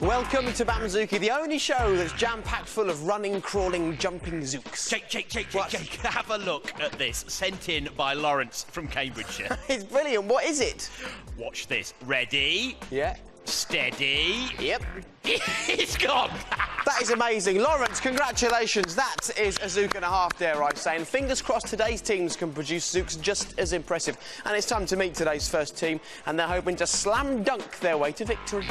Welcome to Bamzooki, the only show that's jam-packed full of running, crawling, jumping zooks. Jake, have a look at this, sent in by Lawrence from Cambridgeshire. It's brilliant. What is it? Watch this. Ready? Yeah. Steady. Yep. It's gone. That is amazing. Lawrence, congratulations. That is a zook and a half, dare I say. And fingers crossed today's teams can produce zooks just as impressive. And it's time to meet today's first team, and they're hoping to slam dunk their way to victory.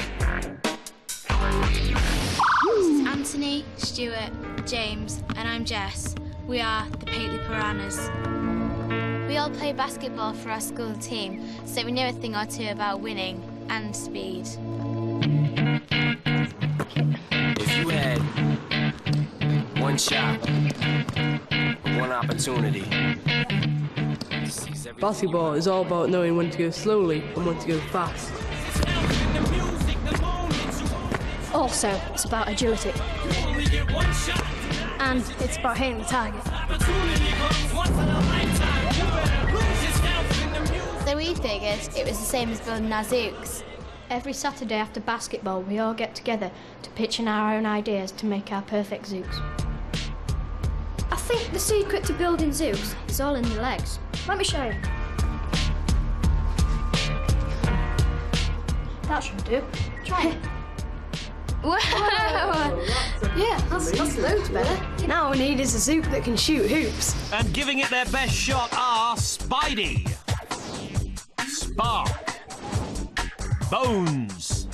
This is Anthony, Stuart, James, and I'm Jess. We are the Pateley Pirankas. We all play basketball for our school team, so we know a thing or two about winning and speed. If you had one shot, one opportunity. Basketball is all about knowing when to go slowly and when to go fast. Also, it's about agility. And it's about hitting the target. So we figured it was the same as building our zooks. Every Saturday after basketball, we all get together to pitch in our own ideas to make our perfect zooks. I think the secret to building zooks is all in the legs. Let me show you. That should do. Try it. Whoa! Yeah, that's loads better. Now all we need is a zook that can shoot hoops. And giving it their best shot are Spidey, Spark, Bones,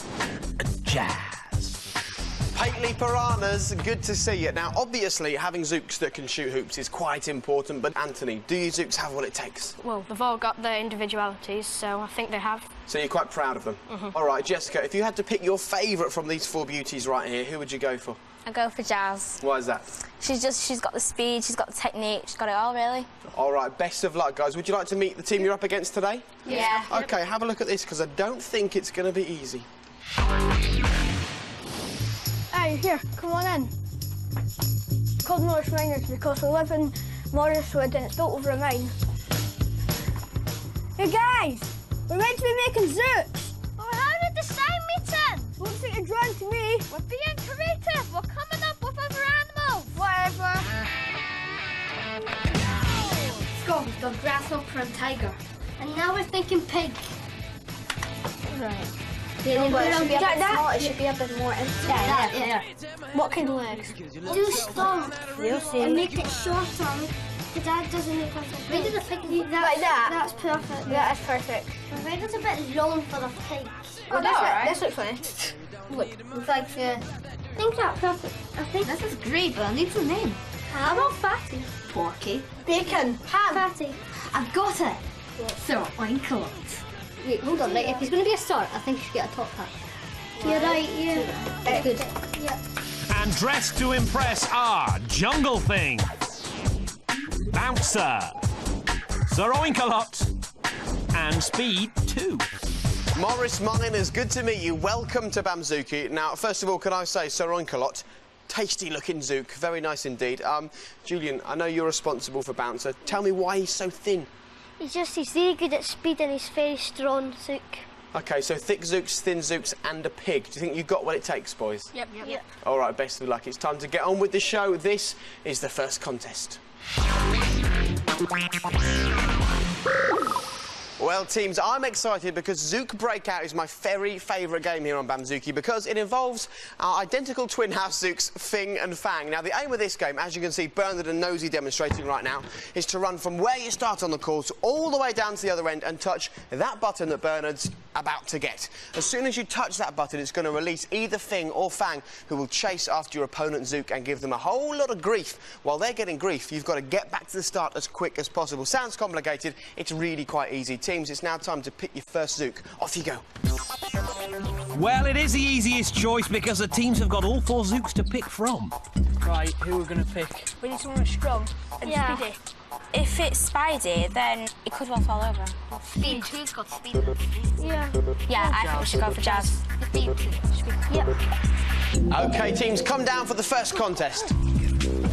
and Jazz. Pateley Pirankas, good to see you. Now, obviously, having zooks that can shoot hoops is quite important, but Anthony, do your zooks have what it takes? Well, they've all got their individualities, so I think they have. So you're quite proud of them? All right, Jessica, if you had to pick your favourite from these four beauties right here, who would you go for? I go for Jazz. Why is that? She's got the speed, she's got the technique, she's got it all, really. All right, best of luck, guys. Would you like to meet the team you're up against today? Yeah. OK, have a look at this, because I don't think it's going to be easy. Hey, here, come on in. It's called Maurice Miners because we live in Maurice and it's built over a mine. Hey guys, we're meant to be making zooks. Well, how did the sign meeting? Looks like you're drawn to me. We're being creative. We're coming up with other animals. Whatever. Scott, we've done grasshopper and tiger. And now we're thinking pig. Right. It should be a bit more intense. Yeah. What kind of legs? Do stomp and make it shorter. The dad doesn't make us a pig. Like that? That's perfect. That is perfect. I think it's a bit long for the pig. Oh, this looks funny. Look, it's like, I think that's perfect. I think This is great, but I need a name. How about fatty? Porky. bacon, ham. Fatty. I've got it. So, Oinkle. Wait, hold on. Like, if he's going to be a star, I think you should get a top hat. You're right, yeah. That's good. Yeah. And dressed to impress are Jungle Thing, Bouncer, Sir Oinkalot, and Speed 2. Maurice Miners, good to meet you. Welcome to Bamzooki. Now, first of all, can I say, Sir Oinkalot, tasty-looking zook, very nice indeed. Julian, I know you're responsible for Bouncer. Tell me why he's so thin. He's very good at speed and he's very strong, zook. OK, so thick zooks, thin zooks and a pig. Do you think you've got what it takes, boys? Yep. All right, best of luck. It's time to get on with the show. This is the first contest. Well, teams, I'm excited because Zook Breakout is my very favourite game here on Bamzooki because it involves our identical twin house zooks, Fing and Fang. Now, the aim of this game, as you can see Bernard and Nosy demonstrating right now, is to run from where you start on the course all the way down to the other end and touch that button that Bernard's about to get. As soon as you touch that button, it's going to release either Fing or Fang, who will chase after your opponent Zook and give them a whole lot of grief. While they're getting grief, you've got to get back to the start as quick as possible. Sounds complicated, it's really quite easy. Teams, it's now time to pick your first Zook. Off you go. Well, it is the easiest choice because the teams have got all four Zooks to pick from. Right, who we're going to pick? We need someone strong and speedy. If it's Spidey, then it could well fall over. Speed 2's got speed. Yeah. Yeah, I think we should go for Jazz. Speed 2. Yep. OK, teams, come down for the first contest.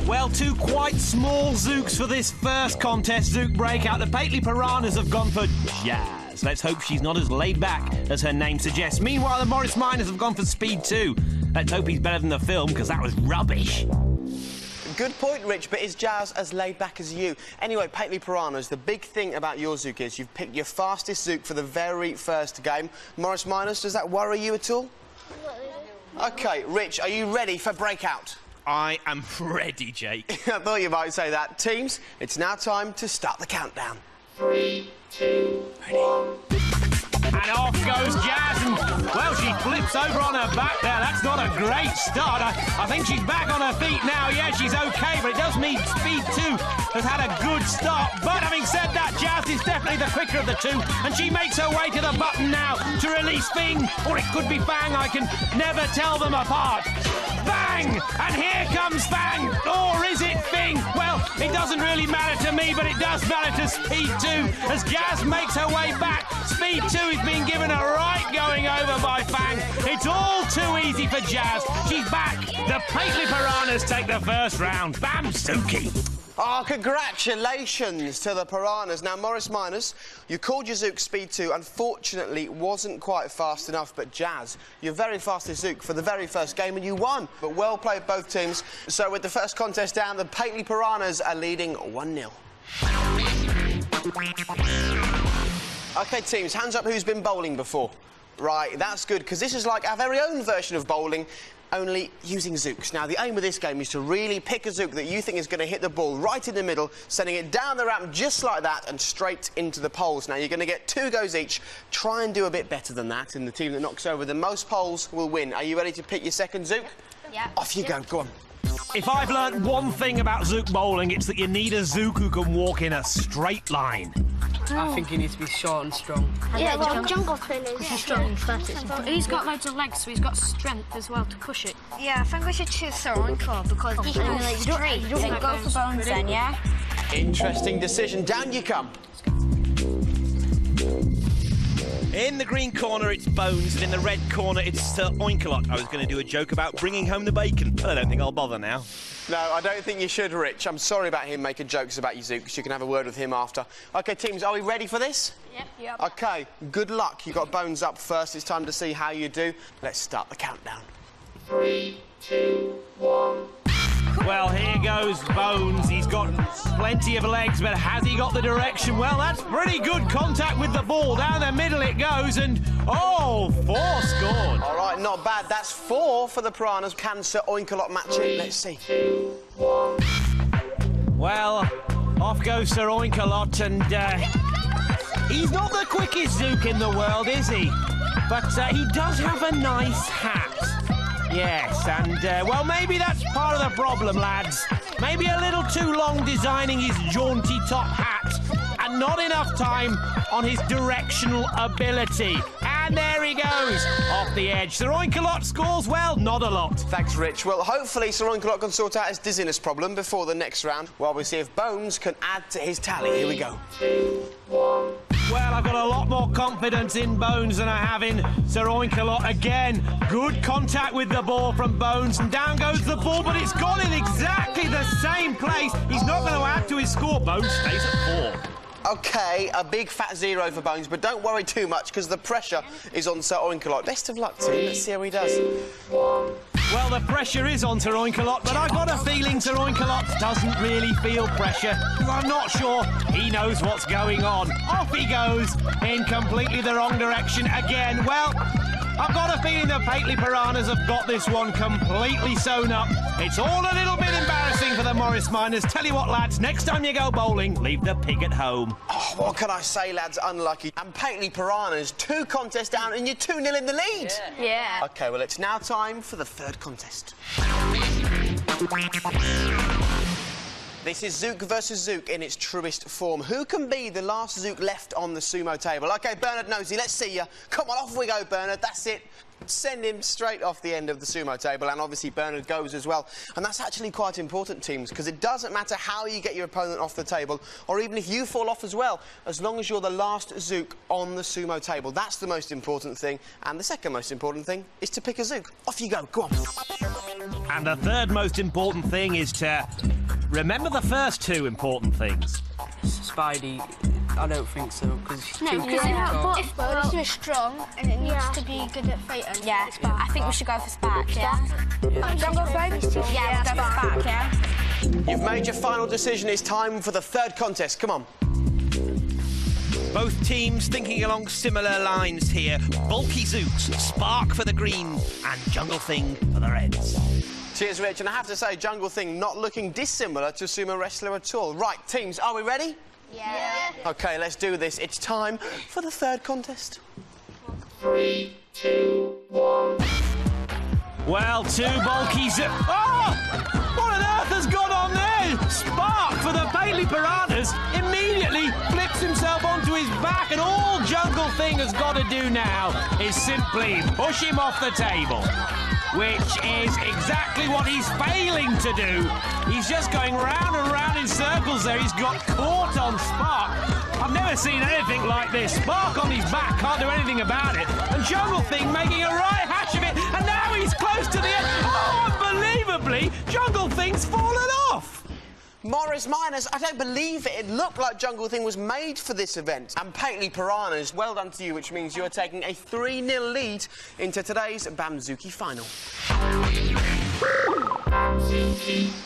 Well, two quite small Zooks for this first contest Zook Breakout. The Pateley Pirankas have gone for Jazz. Let's hope she's not as laid back as her name suggests. Meanwhile, the Maurice Miners have gone for Speed 2. Let's hope he's better than the film, because that was rubbish. Good point, Rich, but is Jazz as laid back as you? Anyway, Pateley Pirankas, the big thing about your Zook is you've picked your fastest Zook for the very first game. Maurice Minus, does that worry you at all? OK, Rich, are you ready for Breakout? I am ready, Jake. I thought you might say that. Teams, it's now time to start the countdown. 3, 2, 1... And off goes Jazz, and, well, she flips over on her back there. That's not a great start. I think she's back on her feet now. Yeah, she's OK, but it does mean Speed 2 has had a good start. But having said that, Jazz is definitely the quicker of the two, and she makes her way to the button now to release Fing, or it could be Fang. I can never tell them apart. Bang! And here comes Fang, or is it Fing? Well, it doesn't really matter to me, but it does matter to Speed 2 as Jazz makes her way back. Speed 2 is being given a right going over by Fang. It's all too easy for Jazz. She's back. The Pateley Pirankas take the first round. Bamzooki. Oh, congratulations to the Pirankas. Now, Maurice Minus, you called your Zook Speed 2. Unfortunately, wasn't quite fast enough. But Jazz, your very fastest Zook for the very first game, and you won. But well played, both teams. So with the first contest down, the Pateley Pirankas are leading 1-0. OK, teams, hands up who's been bowling before. Right, that's good, because this is like our very own version of bowling, only using Zooks. Now, the aim of this game is to really pick a Zook that you think is going to hit the ball right in the middle, sending it down the ramp just like that and straight into the poles. Now, you're going to get 2 goes each. Try and do a bit better than that, and the team that knocks over the most poles will win. Are you ready to pick your second Zook? Yeah. Off you go, go on. If I've learnt one thing about Zook bowling, it's that you need a Zook who can walk in a straight line. I think he needs to be short and strong. Yeah, well, Jungle Twin is strong and fast. He's got loads of legs, so he's got strength as well to push it. Yeah, I think we should choose Sir Oinkle because he can really straight. Then go for Bones then, yeah? Interesting decision. Down you come. In the green corner, it's Bones, and in the red corner, it's Sir Oinkalot. I was going to do a joke about bringing home the bacon, but I don't think I'll bother now. No, I don't think you should, Rich. I'm sorry about him making jokes about you, Zooks. You can have a word with him after. OK, teams, are we ready for this? Yep. OK, good luck. You've got Bones up first. It's time to see how you do. Let's start the countdown. 3, 2, 1... Well, here goes Bones. He's got plenty of legs, but has he got the direction? Well, that's pretty good contact with the ball. Down the middle it goes, and, oh, 4 scored. All right, not bad. That's 4 for the Pirankas. Can Sir Oinkalot match it? Let's see. Well, off goes Sir Oinkalot, and he's not the quickest Zook in the world, is he? But he does have a nice hat. Yes, and, well, maybe that's part of the problem, lads. Maybe a little too long designing his jaunty top hat and not enough time on his directional ability. And there he goes, off the edge. Sir Oinkalot scores well, not a lot. Thanks, Rich. Well, hopefully Sir Oinkalot can sort out his dizziness problem before the next round, while we see if Bones can add to his tally. Here we go. 2, 1... Well, I've got a lot more confidence in Bones than I have in Sir Oinkalot. Again, good contact with the ball from Bones, and down goes the ball, but it's gone in exactly the same place. He's not going to add to his score. Bones stays at 4. OK, a big fat 0 for Bones, but don't worry too much, because the pressure is on Sir Oinkalot. Best of luck, team. Let's see how he does. Well, the pressure is on Sir Oinkalot, but I've got a feeling Sir Oinkalot doesn't really feel pressure. I'm not sure he knows what's going on. Off he goes in completely the wrong direction again. Well, I've got a feeling the Pateley Pirankas have got this one completely sewn up. It's all a little bit embarrassing for the Maurice Miners. Tell you what, lads, next time you go bowling, leave the pig at home. Oh, what can I say, lads? Unlucky. And Pateley Pirankas, 2 contests down, and you're 2-0 in the lead. Yeah. OK, well, it's now time for the third contest. This is Zook versus Zook in its truest form. Who can be the last Zook left on the sumo table? OK, Bernard Nosey, let's see you. Come on, off we go, Bernard. That's it. Send him straight off the end of the sumo table, and obviously Bernard goes as well. And that's actually quite important, teams, because it doesn't matter how you get your opponent off the table, or even if you fall off as well, as long as you're the last Zook on the sumo table. That's the most important thing. And the second most important thing is to pick a Zook. Off you go. Go on. And the third most important thing is to remember the first 2 important things. Spidey I don't think so, because it's too Well, it's strong and it needs to be good at fighting. Yeah, I think we should go for Spark, yeah? Jungle Thing? Yeah, we'll go for Spark, yeah? You've made your final decision. It's time for the third contest. Come on. Both teams thinking along similar lines here. Bulky Zooks, Spark for the green, and Jungle Thing for the reds. Cheers, Rich. And I have to say, Jungle Thing not looking dissimilar to sumo wrestler at all. Right, teams, are we ready? Yeah. OK, let's do this. It's time for the third contest. 3, 2, 1. Well, two bulky Zooks. Oh! What on earth has gone on there? Spark for the Pateley Pirankas immediately flips himself onto his back, and all Jungle Thing has got to do now is simply push him off the table, which is exactly what he's failing to do. He's just going round and round in circles there. He's got caught on Spark. I've never seen anything like this. Spark on his back, can't do anything about it. And Jungle Thing making a right hash of it, and now he's close to the end. Oh, unbelievably, Jungle Thing's fallen off. Maurice minus, I don't believe it. It looked like Jungle Thing was made for this event. And Pateley Pirankas, well done to you, which means you're taking a 3-0 lead into today's Bamzooki final.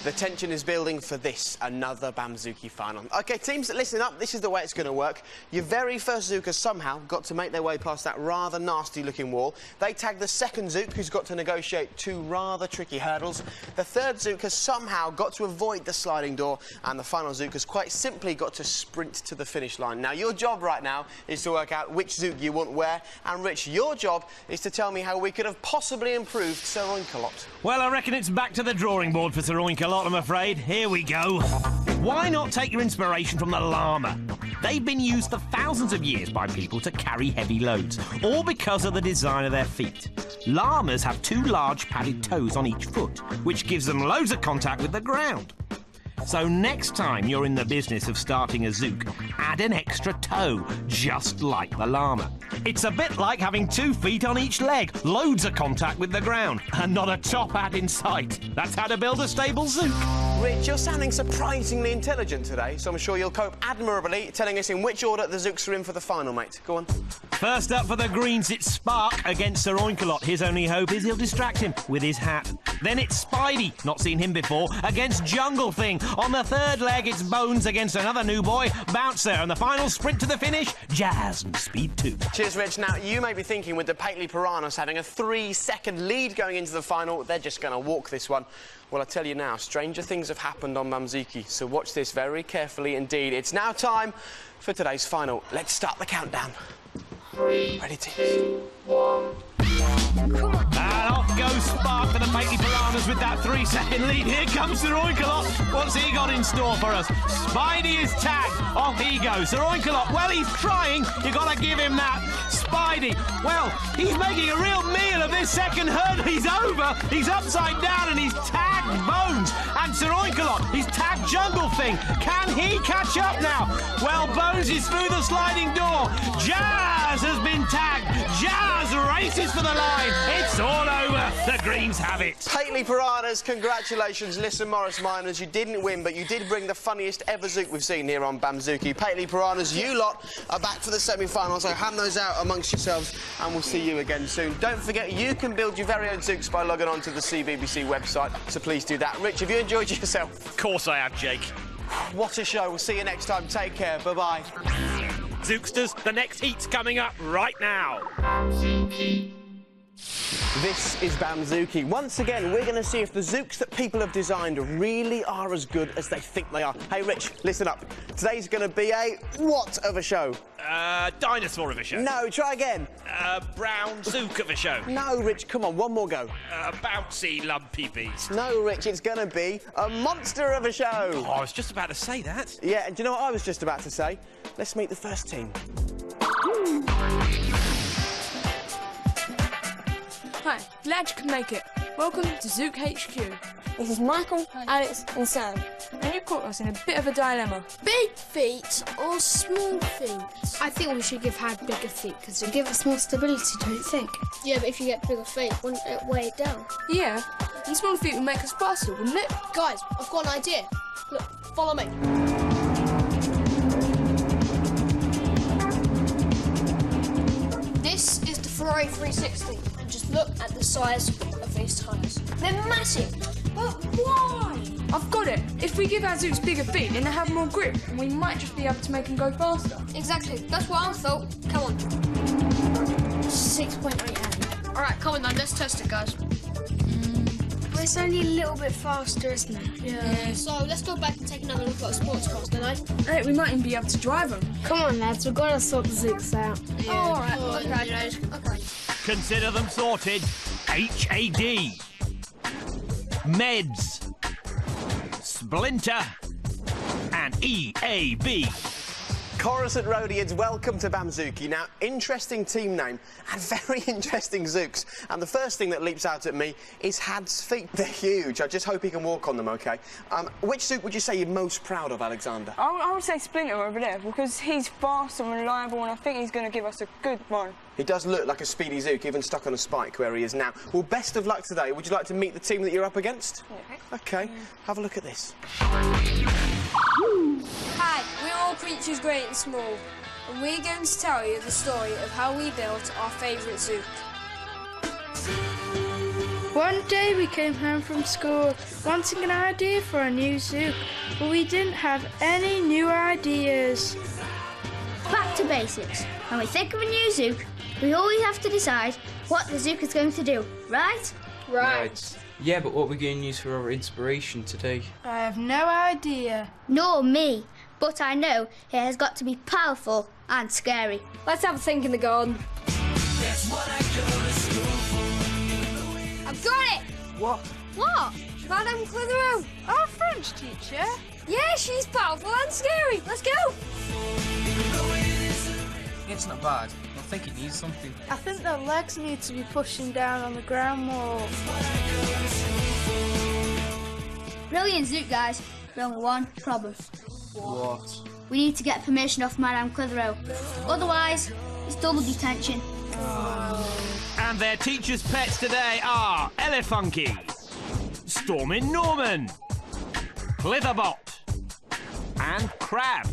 The tension is building for this, another Bamzooki final. OK, teams, listen up. This is the way it's going to work. Your very first Zook has somehow got to make their way past that rather nasty-looking wall. They tag the second Zook, who's got to negotiate 2 rather tricky hurdles. The third Zook has somehow got to avoid the sliding door, and the final Zook has quite simply got to sprint to the finish line. Now, your job right now is to work out which Zook you want where, and Rich, your job is to tell me how we could have possibly improved Sir Oinkalot. Well, I reckon it's back to the drawing board for Sir Oinkalot, I'm afraid. Here we go. Why not take your inspiration from the llama? They've been used for thousands of years by people to carry heavy loads, all because of the design of their feet. Llamas have 2 large padded toes on each foot, which gives them loads of contact with the ground. So next time you're in the business of starting a Zook, add an extra toe, just like the llama. It's a bit like having 2 feet on each leg, loads of contact with the ground, and not a top hat in sight. That's how to build a stable Zook. Rich, you're sounding surprisingly intelligent today, so I'm sure you'll cope admirably telling us in which order the Zooks are in for the final, mate. Go on. First up for the greens, it's Spark against Sir Oinkalot. His only hope is he'll distract him with his hat. Then it's Spidey, not seen him before, against Jungle Thing. On the third leg, it's Bones against another new boy, Bouncer. And the final sprint to the finish, Jazz and Speed 2. Cheers, Rich. Now, you may be thinking with the Pateley Pirankas having a 3-second lead going into the final, they're just going to walk this one. Well, I tell you now, stranger things have happened on Bamzooki, so watch this very carefully indeed. It's now time for today's final. Let's start the countdown. 3, ready, teams? 1. And off goes Spark for the Pateley Pirankas with that 3-second lead. Here comes Sir Oinkalot. What's he got in store for us? Spidey is tagged. Off he goes. Sir Oinkalot, well, he's trying. You've got to give him that. Spidey, well, he's making a real meal of this second hurdle. He's over. He's upside down and he's tagged Bones. And Sir Oinkalot, he's tagged Jungle Thing. Can he catch up now? Well, Bones is through the sliding door. Jazz has been tagged. Jazz races for the line. It's all over. The greens have it. Pateley Pirankas, congratulations. Listen, Maurice minors, you didn't win, but you did bring the funniest ever Zook we've seen here on Bamzooki. Pateley Pirankas, you lot are back for the semi-finals, so hand those out amongst yourselves, and we'll see you again soon. Don't forget, you can build your very own Zooks by logging on to the CBBC website, so please do that. Rich, have you enjoyed yourself? Of course I have, Jake. What a show. We'll see you next time. Take care. Bye-bye. Zooksters, the next heat's coming up right now. This is Bamzooki. Once again, we're going to see if the Zooks that people have designed really are as good as they think they are. Hey, Rich, listen up. Today's going to be a what of a show? Dinosaur of a show. No, try again. Brown Zook of a show. No, Rich, come on, one more go. Bouncy lumpy beast. No, Rich, it's going to be a monster of a show. Oh, I was just about to say that. Yeah, and do you know what I was just about to say? Let's meet the first team. Hi, glad you could make it. Welcome to Zook HQ. This is Michael, Alex and Sam. And you caught us in a bit of a dilemma. Big feet or small feet? I think we should give Had bigger feet because it'll give us more stability, don't you think? Yeah, but if you get bigger feet, wouldn't it weigh it down? Yeah, and small feet would make us faster, wouldn't it? Guys, I've got an idea. Look, follow me. Ferrari 360 and just look at the size of these tyres. They're massive. But why? I've got it. If we give our Zooks bigger feet, then they have more grip, and we might just be able to make them go faster. Exactly. That's what I thought. Come on. 6.8. All right, come on then. Let's test it, guys. Well, it's only a little bit faster, isn't it? Yeah. So let's go back and take another look at sports cars, don't I? Hey, we might even be able to drive them. Come on, lads. We've got to sort the Zooks out. Yeah. Oh, all right. Okay. Consider them sorted. HAD. Meds. Splinter. And EAB. Corosant Rodians, welcome to Bamzooki. Now, interesting team name and very interesting Zooks. And the first thing that leaps out at me is Had's feet. They're huge. I just hope he can walk on them, OK? Which Zook would you say you're most proud of, Alexander? I would say Splinter over there, because he's fast and reliable, and I think he's going to give us a good run. He does look like a speedy Zook, even stuck on a spike where he is now. Well, best of luck today. Would you like to meet the team that you're up against? Yeah. OK, have a look at this. Hi, we're all creatures great and small, and we're going to tell you the story of how we built our favourite Zook. One day we came home from school wanting an idea for a new Zook, but we didn't have any new ideas. Back to basics. When we think of a new Zook, we always have to decide what the Zook is going to do, right? Right. Yeah, but what are we going to use for our inspiration today? I have no idea. Nor me, but I know it has got to be powerful and scary. Let's have a think in the garden. I've got it! What? What? Madame Clitheroe. Our French teacher? Yeah, she's powerful and scary. Let's go! It's not bad. I think it needs something. I think the legs need to be pushing down on the ground more. Brilliant Zook, guys. But only one problem. What? We need to get permission off Madame Clitheroe. Otherwise, it's double detention. And their teachers' pets today are Elefunky, Stormin' Norman, Clitherbot, and Crab.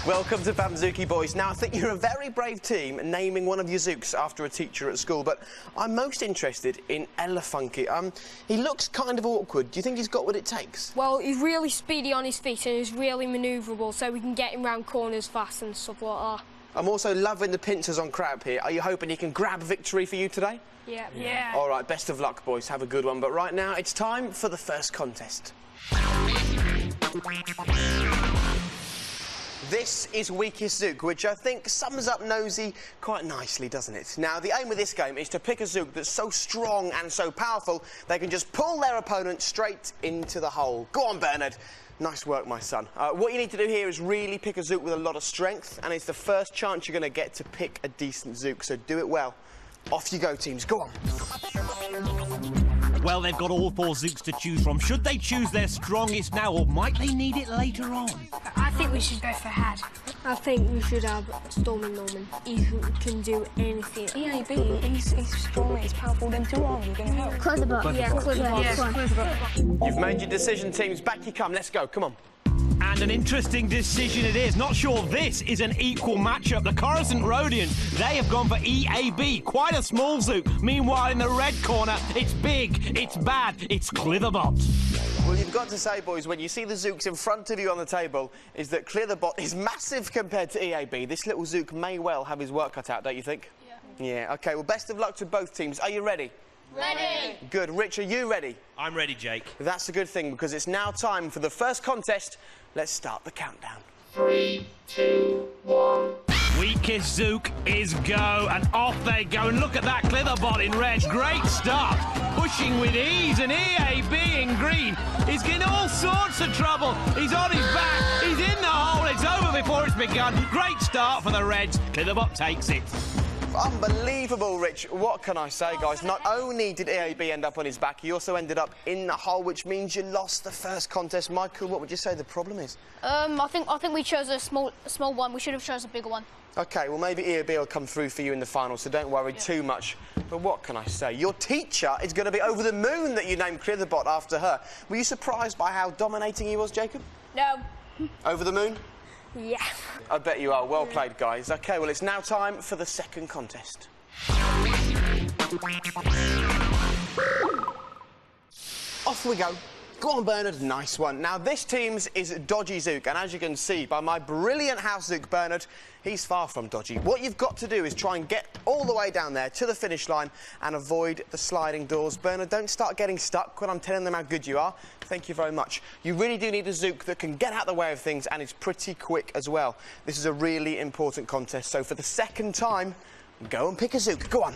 Welcome to Bamzooki, boys. Now, I think you're a very brave team naming one of your Zooks after a teacher at school, but I'm most interested in Elefunky. He looks kind of awkward. Do you think he's got what it takes? Well, he's really speedy on his feet and he's really manoeuvrable, so we can get him round corners fast and stuff like that. I'm also loving the pincers on Crab here. Are you hoping he can grab victory for you today? Yeah. All right, best of luck, boys. Have a good one. But right now, it's time for the first contest. This is Weakest Zook, which I think sums up Nosy quite nicely, doesn't it? Now, the aim of this game is to pick a Zook that's so strong and so powerful they can just pull their opponent straight into the hole. Go on, Bernard. Nice work, my son. What you need to do here is really pick a Zook with a lot of strength, and it's the first chance you're going to get to pick a decent Zook, so do it well. Off you go, teams. Go on. Well, they've got all four Zooks to choose from. Should they choose their strongest now, or might they need it later on? I think we should go for Had. I think we should have Stormin' Norman. He can do anything. EAB, he's strong, he's powerful, them two aren't going to help. Clitherbot. Yeah, Clitherbot. You've made your decision, teams. Back you come. Let's go. Come on. And an interesting decision it is. Not sure this is an equal matchup. The Corosant Rodians, they have gone for EAB. Quite a small Zook. Meanwhile, in the red corner, it's big, it's bad, it's Clitherbot. Well, you've got to say, boys, when you see the Zooks in front of you on the table, is that Clitherbot is massive compared to EAB. This little Zook may well have his work cut out, don't you think? Yeah. OK, well, best of luck to both teams. Are you ready? Ready. Good. Rich, are you ready? I'm ready, Jake. That's a good thing, because it's now time for the first contest. Let's start the countdown. 3, 2, 1. Weakest Zook is go, and off they go. And look at that Clitherbot in red. Great start. Pushing with ease, and EAB in green. He's getting all sorts of trouble. He's on his back. He's in the hole. It's over before it's begun. Great start for the Reds. Clitherbot takes it. Unbelievable, Rich. What can I say, guys? Not only did EAB end up on his back, he also ended up in the hole, which means you lost the first contest. Michael, what would you say the problem is? I think we chose a small one. We should have chosen a bigger one. OK, well, maybe EAB will come through for you in the final, so don't worry too much. But what can I say? Your teacher is going to be over the moon that you named Clitherbot after her. Were you surprised by how dominating he was, Jacob? No. Over the moon? Yeah. I bet you are. Well played, guys. OK, well, it's now time for the second contest. Off we go. Go on, Bernard, nice one. Now, this team's is Dodgy Zook, and as you can see by my brilliant house Zook, Bernard, he's far from dodgy. What you've got to do is try and get all the way down there to the finish line and avoid the sliding doors. Bernard, don't start getting stuck when I'm telling them how good you are. Thank you very much. You really do need a Zook that can get out of the way of things and is pretty quick as well. This is a really important contest, so for the second time, go and pick a Zook. Go on.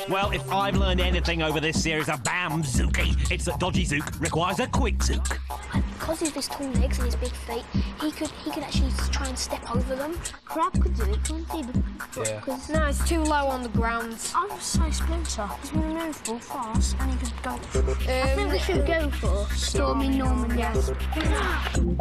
Well, if I've learned anything over this series of Bamzooki, it's that Dodgy Zook requires a quick Zook. And because of his tall legs and his big feet, he could actually try and step over them. Crab could do it, couldn't he? Yeah. No, it's too low on the ground. I would say Splinter. He's manoeuvrable, fast, and he could go. I think we should go for Stormy Norman, yes.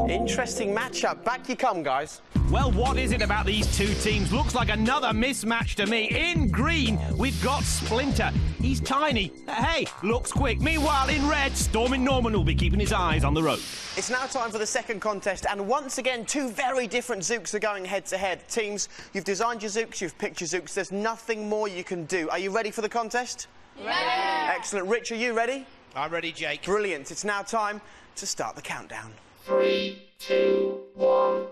Interesting matchup. Back you come, guys. Well, what is it about these two teams? Looks like another mismatch to me. In green, we've got Splinter. He's tiny. Hey, looks quick. Meanwhile, in red, Stormin' Norman will be keeping his eyes on the road. It's now time for the second contest, and once again, two very different Zooks are going head-to-head. Teams, you've designed your Zooks, you've picked your Zooks. There's nothing more you can do. Are you ready for the contest? Yeah. Excellent. Rich, are you ready? I'm ready, Jake. Brilliant. It's now time to start the countdown. 3, 2, 1.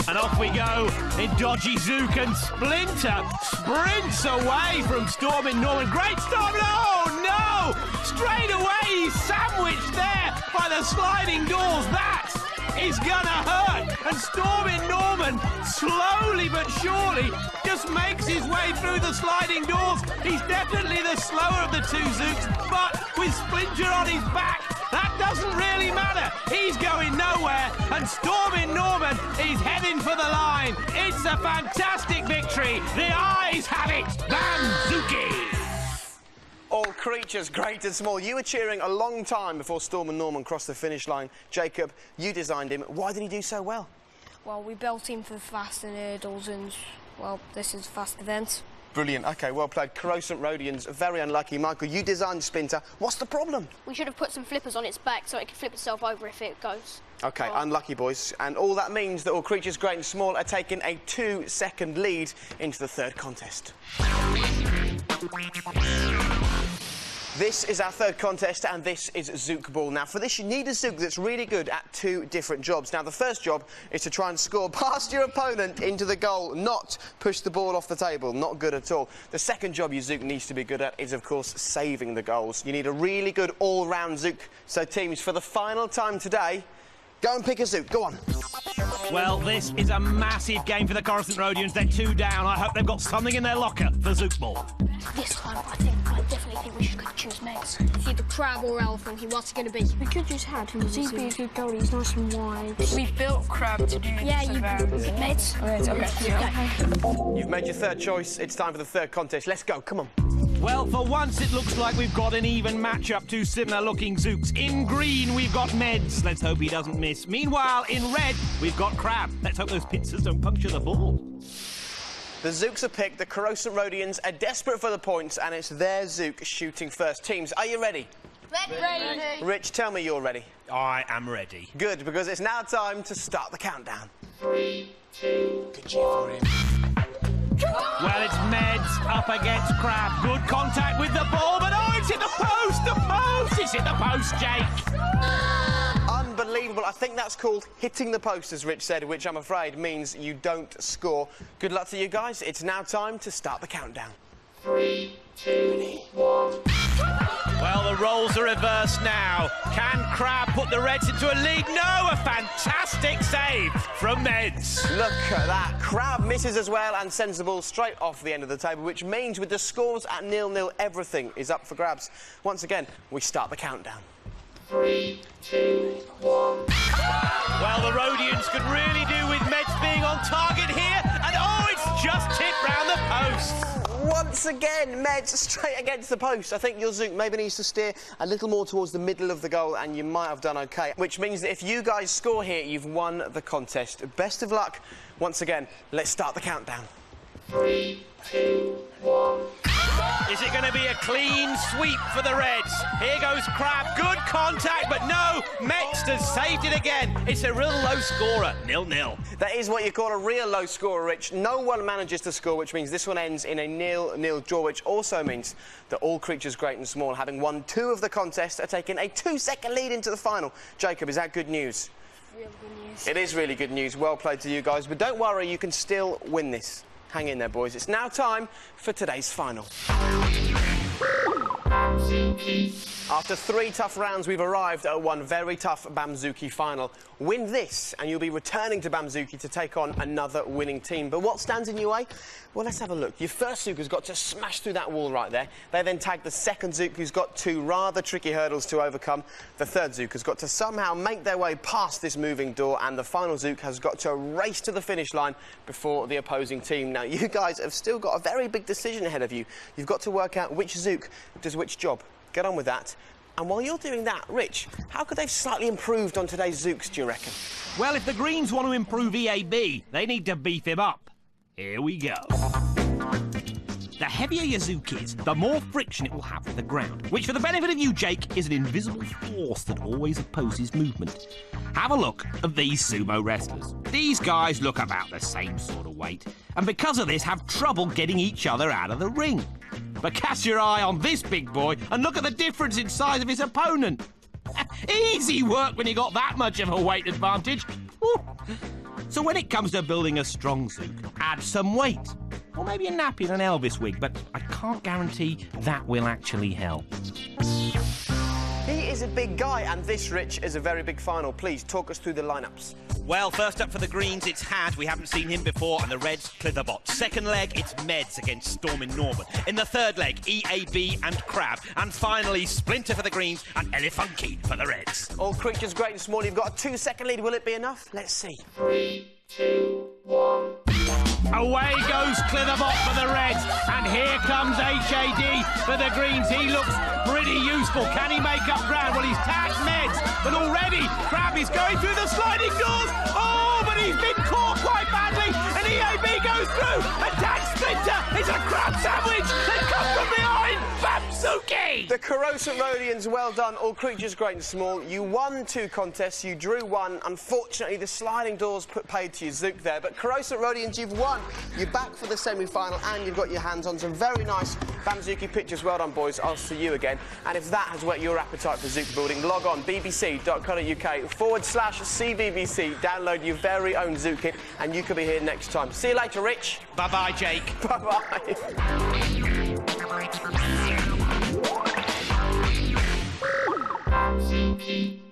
And off we go in Dodgy Zook, and Splinter sprints away from Stormin' Norman. Great start! Oh, no! Straight away, he's sandwiched there by the sliding doors. That is gonna hurt. And Stormin' Norman, slowly but surely, just makes his way through the sliding doors. He's definitely the slower of the two Zooks, but with Splinter on his back, that doesn't really matter. He's going nowhere, and Stormin' Norman is heading for the line. It's a fantastic victory. The eyes have it. Bamzooki. All creatures, great and small. You were cheering a long time before Stormin' Norman crossed the finish line. Jacob, you designed him. Why did he do so well? Well, we built him for fast and hurdles, and, well, this is a fast event. Brilliant. OK, well played. Corosant Rodians, very unlucky. Michael, you designed Splinter. What's the problem? We should have put some flippers on its back so it could flip itself over if it goes. OK, unlucky, boys. And all that means that all creatures, great and small, are taking a 2-second lead into the third contest. This is our third contest, and this is Zook Ball. Now, for this, you need a Zook that's really good at two different jobs. Now, the first job is to try and score past your opponent into the goal, not push the ball off the table. Not good at all. The second job your Zook needs to be good at is, of course, saving the goals. You need a really good all-round Zook. So, teams, for the final time today, go and pick a Zook. Go on. Well, this is a massive game for the Corosant Rodians. They're 2 down. I hope they've got something in their locker for Zook Ball. This time, I definitely think we should choose Meds. It's either crab or elephant. What's it going to be? We could use Had, because he'd be a good goalie. He's nice and wide. We've built crab to do this. Yeah, you Meds. Right, okay. You've made your third choice. It's time for the third contest. Let's go. Come on. Well, for once, it looks like we've got an even matchup. Two similar-looking Zooks. In green, we've got Meds. Let's hope he doesn't miss. Meanwhile, in red, we've got Crab. Let's hope those pizzas don't puncture the ball. The Zooks are picked. The Corosant Rodians are desperate for the points, and it's their Zook shooting first. Teams, are you ready? Ready. Rich, tell me you're ready. I am ready. Good, because it's now time to start the countdown. 3, 2, good cheer for him. Well, it's Meds up against Crab. Good contact with the ball, but oh, it's hit the post! The post! It's hit the post, Jake! Unbelievable. I think that's called hitting the post, as Rich said, which I'm afraid means you don't score. Good luck to you guys. It's now time to start the countdown. 3, 2, 1. Well, the roles are reversed now. Can Crab put the Reds into a lead? No, a fantastic save from Meds. Look at that. Crab misses as well and sends the ball straight off the end of the table, which means with the scores at 0-0, everything is up for grabs. Once again, we start the countdown. 3, 2, 1. Well, the Rodians could really do with Meds being on target here, and oh, it's just hit round the post. Once again, Meds straight against the post. I think your Zook maybe needs to steer a little more towards the middle of the goal, and you might have done OK. Which means that if you guys score here, you've won the contest. Best of luck. Once again, let's start the countdown. 3, 2, 1. It's Is it going to be a clean sweep for the Reds? Here goes Crab. Good contact, but no. Mext has saved it again. It's a real low scorer, 0-0. That is what you call a real low scorer, Rich. No one manages to score, which means this one ends in a 0-0 draw, which also means that all creatures great and small, having won 2 of the contest, are taking a 2-second lead into the final. Jacob, is that good news? Real good news. It is really good news. Well played to you guys, but don't worry, you can still win this. Hang in there, boys. It's now time for today's final. After 3 tough rounds, we've arrived at one very tough Bamzooki final. Win this, and you'll be returning to Bamzooki to take on another winning team. But what stands in your way? Well, let's have a look. Your first Zook has got to smash through that wall right there. They then tag the second Zook, who's got 2 rather tricky hurdles to overcome. The third Zook has got to somehow make their way past this moving door, and the final Zook has got to race to the finish line before the opposing team. Now, you guys have still got a very big decision ahead of you. You've got to work out which Zook does which job. Get on with that. And while you're doing that, Rich, how could they have slightly improved on today's Zooks, do you reckon? Well, if the Greens want to improve EAB, they need to beef him up. Here we go. The heavier your Zook is, the more friction it will have with the ground, which, for the benefit of you, Jake, is an invisible force that always opposes movement. Have a look at these sumo wrestlers. These guys look about the same sort of weight, and because of this have trouble getting each other out of the ring. But cast your eye on this big boy and look at the difference in size of his opponent. Easy work when you got that much of a weight advantage. Woo. So when it comes to building a strong Zook, add some weight. Or maybe a nappy and an Elvis wig, but I can't guarantee that will actually help. He is a big guy, and this, Rich, is a very big final. Please, talk us through the lineups. Well, first up for the Greens, it's Had. We haven't seen him before, and the Reds, Clitherbot. Second leg, it's Meds against Storm in Norman. In the third leg, EAB and Crab. And finally, Splinter for the Greens and Elefunky for the Reds. All creatures great and small. You've got a 2-second lead. Will it be enough? Let's see. 3, 2, 1. Away goes Clitherbot for the Reds, and here comes HAD for the Greens. He looks pretty useful. Can he make up ground? Well, he's tagged Meds, but already Crab is going through the sliding doors. Oh, but he's been caught quite badly, and EAB goes through, and tags Splinter. It's a crab sandwich that comes from behind. Bamzooki! The Corosant Rodians, well done. All creatures great and small. You won 2 contests, you drew 1. Unfortunately, the sliding doors put paid to your Zook there, but Corosant Rodians, you've won. You're back for the semi-final, and you've got your hands on some very nice Bamzooki pictures. Well done, boys. I'll see you again. And if that has whet your appetite for Zook building, log on bbc.co.uk/CBBC. Download your very own Zook kit, and you could be here next time. See you later, Rich. Bye-bye, Jake. Bye-bye. Bamzooki.